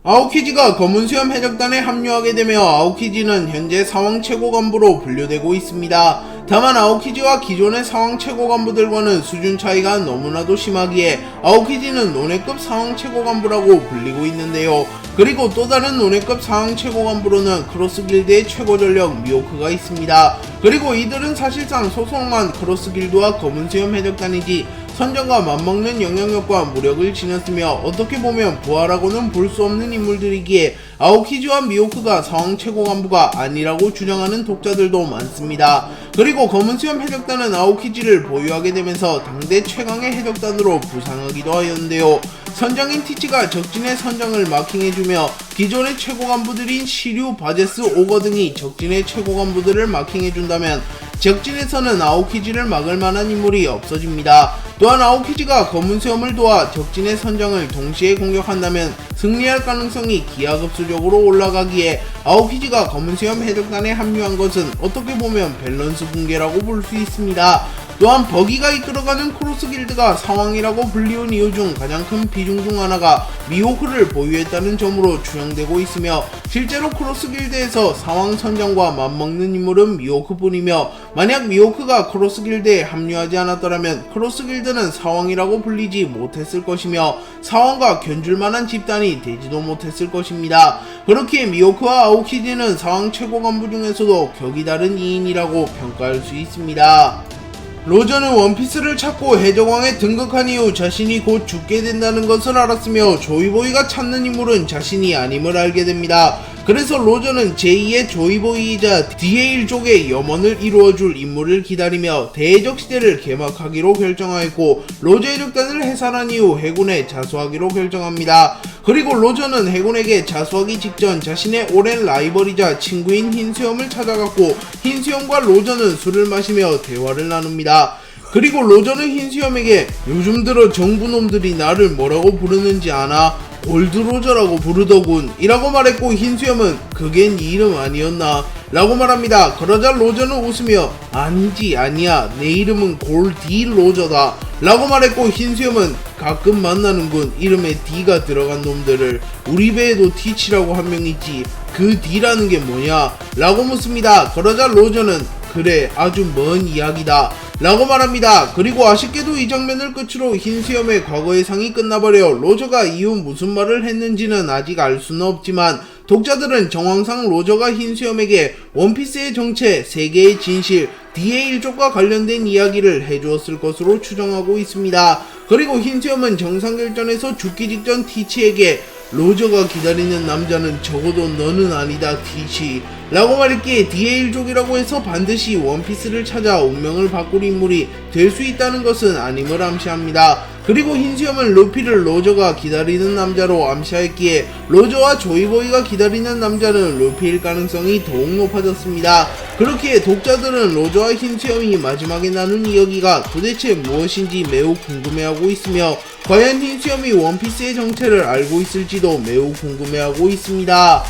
아오키지가 검은수염 해적단에 합류하게 되며 아오키지는 현재 사왕 최고 간부로 분류되고 있습니다. 다만 아오키지와 기존의 사왕 최고 간부들과는 수준 차이가 너무나도 심하기에 아오키지는 논해급 사왕 최고 간부라고 불리고 있는데요. 그리고 또 다른 논해급 사왕 최고 간부로는 크로스 길드의 최고 전력 미호크가 있습니다. 그리고 이들은 사실상 소속만 크로스 길드와 검은수염 해적단이지 선정과 맞먹는 영향력과 무력을 지녔으며 어떻게 보면 부하라고는 볼 수 없는 인물들이기에 아오키지와 미호크가 사왕 최고 간부가 아니라고 주장하는 독자들도 많습니다. 그리고 검은수염 해적단은 아오키지를 보유하게 되면서 당대 최강의 해적단으로 부상하기도 하였는데요. 선장인 티치가 적진의 선장을 마킹해주며 기존의 최고 간부들인 시류, 바제스, 오거 등이 적진의 최고 간부들을 마킹해준다면 적진에서는 아오키지를 막을 만한 인물이 없어집니다. 또한 아오키지가 검은수염을 도와 적진의 선장을 동시에 공격한다면 승리할 가능성이 기하급수적으로 올라가기에 아오키지가 검은수염 해적단에 합류한 것은 어떻게 보면 밸런스 붕괴라고 볼 수 있습니다. 또한 버기가 이끌어가는 크로스 길드가 사왕이라고 불리운 이유 중 가장 큰 비중 중 하나가 미호크를 보유했다는 점으로 추정되고 있으며 실제로 크로스 길드에서 사왕 선장과 맞먹는 인물은 미호크 뿐이며 만약 미호크가 크로스 길드에 합류하지 않았더라면 크로스 길드는 사왕이라고 불리지 못했을 것이며 사왕과 견줄만한 집단이 되지도 못했을 것입니다. 그렇기에 미호크와 아오키지는 사왕 최고 간부 중에서도 격이 다른 2인이라고 평가할 수 있습니다. 로저는 원피스를 찾고 해적왕에 등극한 이후 자신이 곧 죽게 된다는 것을 알았으며 조이보이가 찾는 인물은 자신이 아님을 알게 됩니다. 그래서 로저는 제2의 조이보이이자 DA1족의 염원을 이루어줄 인물을 기다리며 대해적 시대를 개막하기로 결정하였고 로저 해적단을 해산한 이후 해군에 자수하기로 결정합니다. 그리고 로저는 해군에게 자수하기 직전 자신의 오랜 라이벌이자 친구인 흰수염을 찾아갔고 흰수염과 로저는 술을 마시며 대화를 나눕니다. 그리고 로저는 흰수염에게 요즘 들어 정부놈들이 나를 뭐라고 부르는지 아나? 골드로저라고 부르더군 이라고 말했고 흰수염은 그게 네 이름 아니었나? 라고 말합니다. 그러자 로저는 웃으며 아니지 아니야 내 이름은 골디로저다 라고 말했고 흰수염은 가끔 만나는군 이름에 D가 들어간 놈들을 우리 배에도 티치라고 한 명 있지 그 D라는 게 뭐냐? 라고 묻습니다. 그러자 로저는 그래 아주 먼 이야기다 라고 말합니다. 그리고 아쉽게도 이 장면을 끝으로 흰수염의 과거의 상이 끝나버려 로저가 이후 무슨 말을 했는지는 아직 알 수는 없지만 독자들은 정황상 로저가 흰수염에게 원피스의 정체, 세계의 진실, DA1족과 관련된 이야기를 해주었을 것으로 추정하고 있습니다. 그리고 흰수염은 정상결전에서 죽기 직전 티치에게 로저가 기다리는 남자는 적어도 너는 아니다 티치 라고 말했기에 DA1족이라고 해서 반드시 원피스를 찾아 운명을 바꿀 인물이 될 수 있다는 것은 아님을 암시합니다. 그리고 흰수염은 루피를 로저가 기다리는 남자로 암시했기에 로저와 조이보이가 기다리는 남자는 루피일 가능성이 더욱 높아졌습니다. 그렇기에 독자들은 로저와 흰수염이 마지막에 나눈 이야기가 도대체 무엇인지 매우 궁금해하고 있으며 과연 흰수염이 원피스의 정체를 알고 있을지도 매우 궁금해하고 있습니다.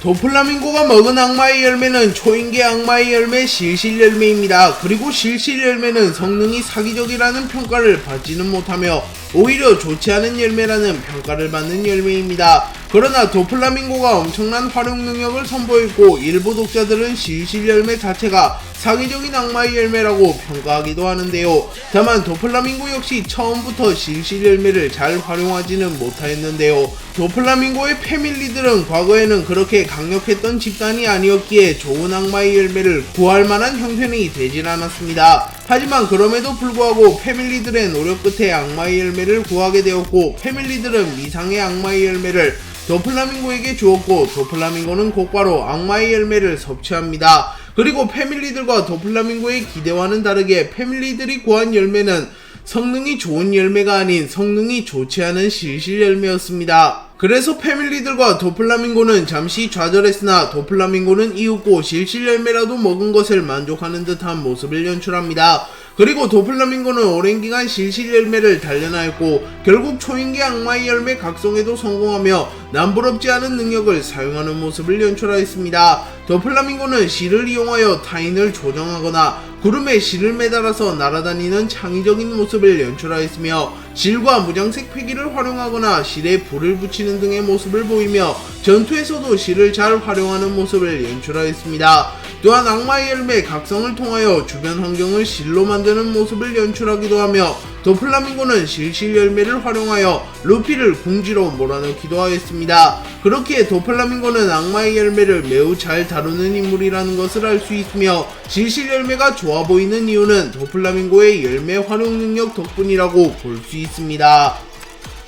도플라밍고가 먹은 악마의 열매는 초인계 악마의 열매 실실 열매입니다. 그리고 실실 열매는 성능이 사기적이라는 평가를 받지는 못하며 오히려 좋지 않은 열매라는 평가를 받는 열매입니다. 그러나 도플라밍고가 엄청난 활용 능력을 선보였고 일부 독자들은 실실 열매 자체가 사기적인 악마의 열매라고 평가하기도 하는데요. 다만 도플라밍고 역시 처음부터 실실 열매를 잘 활용하지는 못하였는데요. 도플라밍고의 패밀리들은 과거에는 그렇게 강력했던 집단이 아니었기에 좋은 악마의 열매를 구할 만한 형편이 되질 않았습니다. 하지만 그럼에도 불구하고 패밀리들의 노력 끝에 악마의 열매를 구하게 되었고 패밀리들은 미상의 악마의 열매를 도플라밍고에게 주었고 도플라밍고는 곧바로 악마의 열매를 섭취합니다. 그리고 패밀리들과 도플라밍고의 기대와는 다르게 패밀리들이 구한 열매는 성능이 좋은 열매가 아닌 성능이 좋지 않은 실실 열매였습니다. 그래서 패밀리들과 도플라밍고는 잠시 좌절했으나 도플라밍고는 이윽고 실실 열매라도 먹은 것을 만족하는 듯한 모습을 연출합니다. 그리고 도플라밍고는 오랜 기간 실실 열매를 단련하였고 결국 초인계 악마의 열매 각성에도 성공하며 남부럽지 않은 능력을 사용하는 모습을 연출하였습니다. 도플라밍고는 실을 이용하여 타인을 조정하거나 구름에 실을 매달아서 날아다니는 창의적인 모습을 연출하였으며 실과 무장색 패기를 활용하거나 실에 불을 붙이는 등의 모습을 보이며 전투에서도 실을 잘 활용하는 모습을 연출하였습니다. 또한 악마의 열매 각성을 통하여 주변 환경을 실로 만드는 모습을 연출하기도 하며 도플라밍고는 실실 열매를 활용하여 루피를 궁지로 몰아넣기도 하였습니다. 그렇게 도플라밍고는 악마의 열매를 매우 잘 다루는 인물이라는 것을 알 수 있으며 실실 열매가 좋아 보이는 이유는 도플라밍고의 열매 활용 능력 덕분이라고 볼 수 있습니다.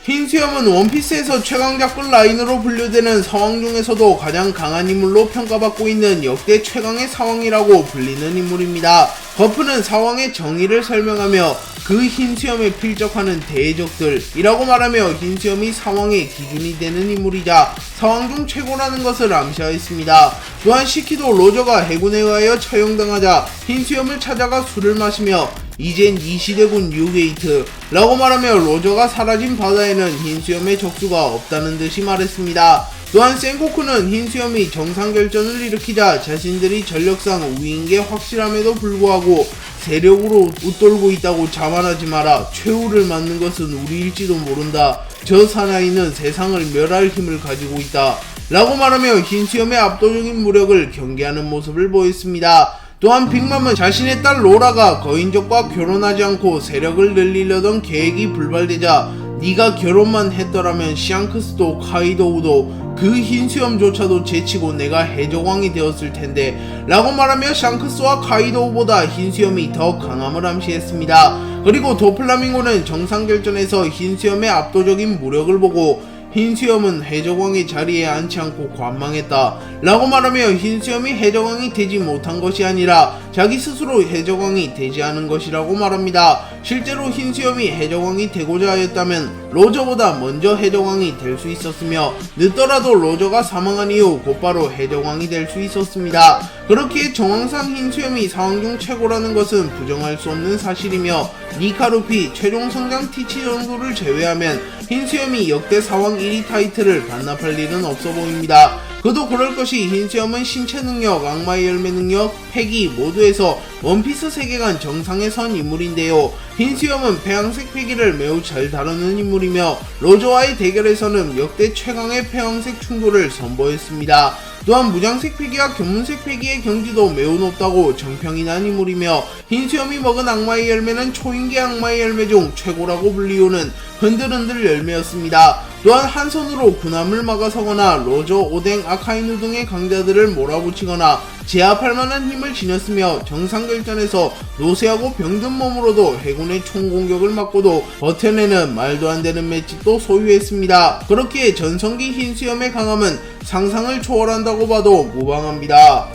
흰 수염은 원피스에서 최강작불 라인으로 분류되는 사왕 중에서도 가장 강한 인물로 평가받고 있는 역대 최강의 사왕이라고 불리는 인물입니다. 거프는 사왕의 정의를 설명하며 그 흰 수염에 필적하는 대적들이라고 말하며 흰 수염이 사왕의 기준이 되는 인물이자 사왕 중 최고라는 것을 암시하였습니다. 또한 시키도 로저가 해군에 의하여 처형당하자 흰 수염을 찾아가 술을 마시며 이젠 이 시대군 뉴게이트 라고 말하며 로저가 사라진 바다에는 흰수염의 적수가 없다는 듯이 말했습니다. 또한 센고쿠는 흰수염이 정상결전을 일으키자 자신들이 전력상 우위인 게 확실함에도 불구하고 세력으로 웃돌고 있다고 자만하지 마라. 최후를 맞는 것은 우리일지도 모른다. 저 사나이는 세상을 멸할 힘을 가지고 있다 라고 말하며 흰수염의 압도적인 무력을 경계하는 모습을 보였습니다. 또한 빅맘은 자신의 딸 로라가 거인족과 결혼하지 않고 세력을 늘리려던 계획이 불발되자 네가 결혼만 했더라면 샹크스도 카이도우도 그 흰수염조차도 제치고 내가 해적왕이 되었을 텐데 라고 말하며 샹크스와 카이도우보다 흰수염이 더 강함을 암시했습니다. 그리고 도플라밍고는 정상결전에서 흰수염의 압도적인 무력을 보고 흰수염은 해적왕의 자리에 앉지 않고 관망했다 라고 말하며 흰수염이 해적왕이 되지 못한 것이 아니라 자기 스스로 해적왕이 되지 않은 것이라고 말합니다. 실제로 흰수염이 해적왕이 되고자 하였다면 로저보다 먼저 해적왕이 될 수 있었으며 늦더라도 로저가 사망한 이후 곧바로 해적왕이 될 수 있었습니다. 그렇기에 정황상 흰수염이 사왕 중 최고라는 것은 부정할 수 없는 사실이며 니카 루피, 최종 성장 티치 정도를 제외하면 흰수염이 역대 사왕 1위 타이틀을 반납할 일은 없어 보입니다. 그도 그럴 것이 흰수염은 신체 능력, 악마의 열매 능력, 패기 모두에서 원피스 세계관 정상에 선 인물인데요. 흰수염은 폐왕색 패기를 매우 잘 다루는 인물이며 로저와의 대결에서는 역대 최강의 폐왕색 충돌을 선보였습니다. 또한 무장색 패기와 견문색 패기의 경지도 매우 높다고 정평이 난 인물이며 흰수염이 먹은 악마의 열매는 초인계 악마의 열매 중 최고라고 불리우는 흔들흔들 열매였습니다. 또한 한 손으로 군함을 막아서거나 로저, 오뎅, 아카이누 등의 강자들을 몰아붙이거나 제압할 만한 힘을 지녔으며 정상결전에서 노쇠하고 병든 몸으로도 해군의 총공격을 막고도 버텨내는 말도 안 되는 맷집도 소유했습니다. 그렇기에 전성기 흰수염의 강함은 상상을 초월한다고 봐도 무방합니다.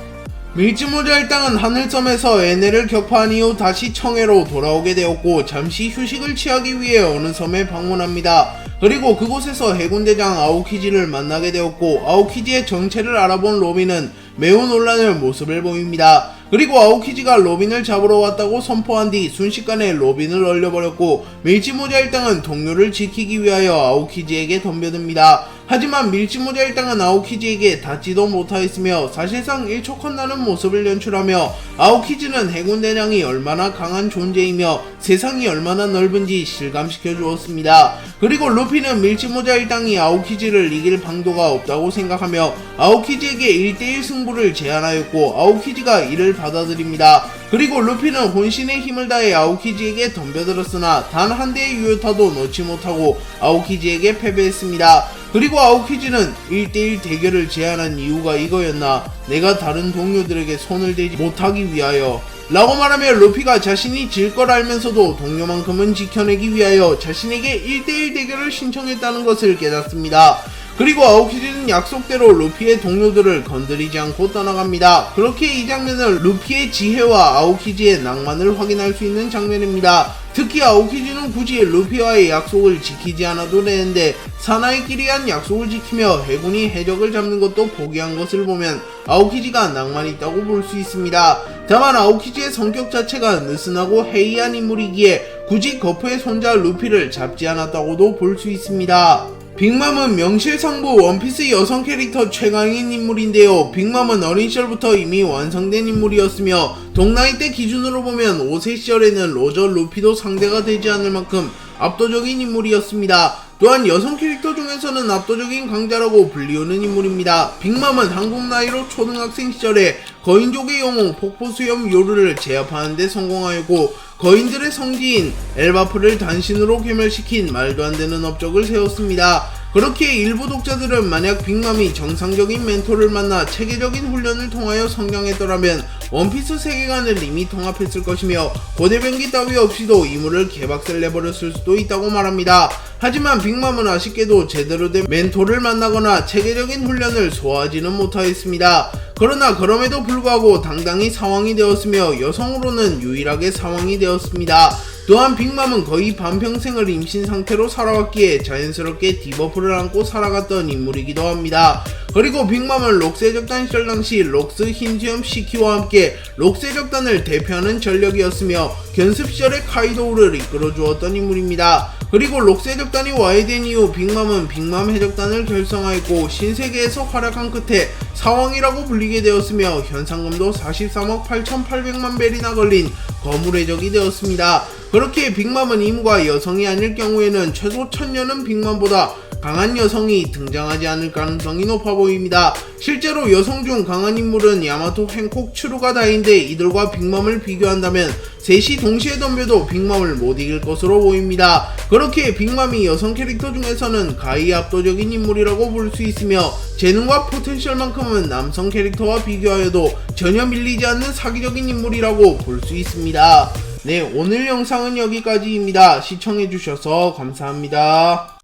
밀지모자 일당은 하늘섬에서 에네를 격파한 이후 다시 청해로 돌아오게 되었고 잠시 휴식을 취하기 위해 어느 섬에 방문합니다. 그리고 그곳에서 해군대장 아오키지를 만나게 되었고 아오키지의 정체를 알아본 로빈은 매우 놀라는 모습을 보입니다. 그리고 아오키지가 로빈을 잡으러 왔다고 선포한 뒤 순식간에 로빈을 얼려버렸고 밀지모자 일당은 동료를 지키기 위하여 아오키지에게 덤벼듭니다. 하지만 밀지모자 일당은 아오키지에게 닿지도 못하였으며 사실상 일촉헌나는 모습을 연출하며 아오키지는 해군대장이 얼마나 강한 존재이며 세상이 얼마나 넓은지 실감시켜 주었습니다. 그리고 루피는 밀지모자 일당이 아오키지를 이길 방도가 없다고 생각하며 아오키지에게 1대1 승부를 제안하였고 아오키지가 이를 받아들입니다. 그리고 루피는 혼신의 힘을 다해 아오키지에게 덤벼들었으나 단 한 대의 유효타도 넣지 못하고 아오키지에게 패배했습니다. 그리고 아오키지는 1대1 대결을 제안한 이유가 이거였나? 내가 다른 동료들에게 손을 대지 못하기 위하여 라고 말하며 루피가 자신이 질 걸 알면서도 동료만큼은 지켜내기 위하여 자신에게 1대1 대결을 신청했다는 것을 깨닫습니다. 그리고 아오키지는 약속대로 루피의 동료들을 건드리지 않고 떠나갑니다. 그렇게 이 장면은 루피의 지혜와 아오키지의 낭만을 확인할 수 있는 장면입니다. 특히 아오키지는 굳이 루피와의 약속을 지키지 않아도 되는데 사나이끼리 한 약속을 지키며 해군이 해적을 잡는 것도 포기한 것을 보면 아오키지가 낭만이 있다고 볼 수 있습니다. 다만 아오키지의 성격 자체가 느슨하고 해이한 인물이기에 굳이 거프의 손자 루피를 잡지 않았다고도 볼 수 있습니다. 빅맘은 명실상부 원피스 여성 캐릭터 최강인 인물인데요. 빅맘은 어린 시절부터 이미 완성된 인물이었으며 동나이 때 기준으로 보면 5세 시절에는 로저, 루피도 상대가 되지 않을 만큼 압도적인 인물이었습니다. 또한 여성 캐릭터 중에서는 압도적인 강자라고 불리우는 인물입니다. 빅맘은 한국 나이로 초등학생 시절에 거인족의 영웅 폭포수염 요르를 제압하는 데 성공하였고 거인들의 성지인 엘바프를 단신으로 괴멸시킨 말도 안 되는 업적을 세웠습니다. 그렇게 일부 독자들은 만약 빅맘이 정상적인 멘토를 만나 체계적인 훈련을 통하여 성장했더라면 원피스 세계관을 이미 통합했을 것이며 고대변기 따위 없이도 이물을 개박살 내버렸을 수도 있다고 말합니다. 하지만 빅맘은 아쉽게도 제대로 된 멘토를 만나거나 체계적인 훈련을 소화하지는 못하였습니다. 그러나 그럼에도 불구하고 당당히 사왕이 되었으며 여성으로는 유일하게 사왕이 되었습니다. 또한 빅맘은 거의 반평생을 임신 상태로 살아왔기에 자연스럽게 디버프를 안고 살아갔던 인물이기도 합니다. 그리고 빅맘은 록스의 적단 시절 당시 록스 흰수염 시키와 함께 록스의 적단을 대표하는 전력이었으며 견습 시절에 카이도우를 이끌어 주었던 인물입니다. 그리고 록스의 적단이 와해된 이후 빅맘은 빅맘 해적단을 결성하였고 신세계에서 활약한 끝에 사왕이라고 불리게 되었으며 현상금도 43억 8,800만 벨이나 걸린 거물 해적이 되었습니다. 그렇게 빅맘은 임과 여성이 아닐 경우에는 최소 1000년은 빅맘보다 강한 여성이 등장하지 않을 가능성이 높아 보입니다. 실제로 여성 중 강한 인물은 야마토, 행콕, 추루가 다인데 이들과 빅맘을 비교한다면 셋이 동시에 덤벼도 빅맘을 못 이길 것으로 보입니다. 그렇게 빅맘이 여성 캐릭터 중에서는 가히 압도적인 인물이라고 볼 수 있으며 재능과 포텐셜만큼은 남성 캐릭터와 비교하여도 전혀 밀리지 않는 사기적인 인물이라고 볼 수 있습니다. 네, 오늘 영상은 여기까지입니다. 시청해주셔서 감사합니다.